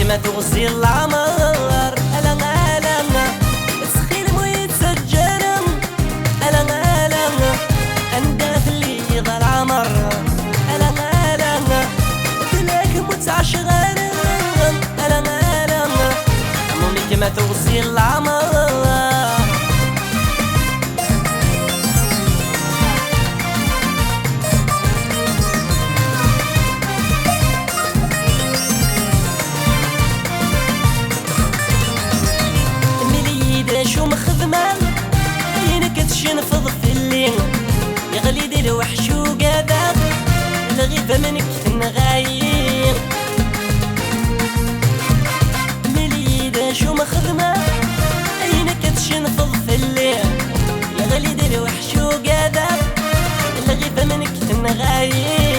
ما تغزي العمر ألا ألا تسخين مويت سجنم ألا ألا أنداث لي ذا العمر ألا ألا قلك متعش غيرم ألا ألا أمومي ما تغزي العمر شو مخدمان عينك تشنفض في الليل يغلي دي الوحش وقادر الغيبة منك تنغاير مليدة شو مخدمان عينك تشنفض في الليل يغلي دي الوحش وقادر الغيبة منك تنغاير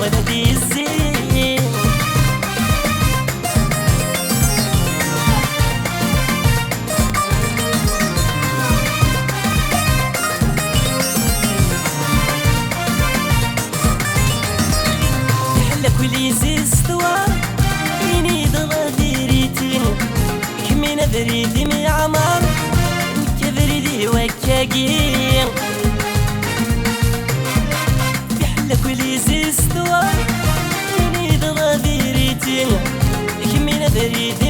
غلدي الزين يحلك وليزي استوى ينيد غديريتي كمين بريدي مي عمر كبريدي وكاقين يحلك وليزي استوى ينيد غديريتي كمين بريدي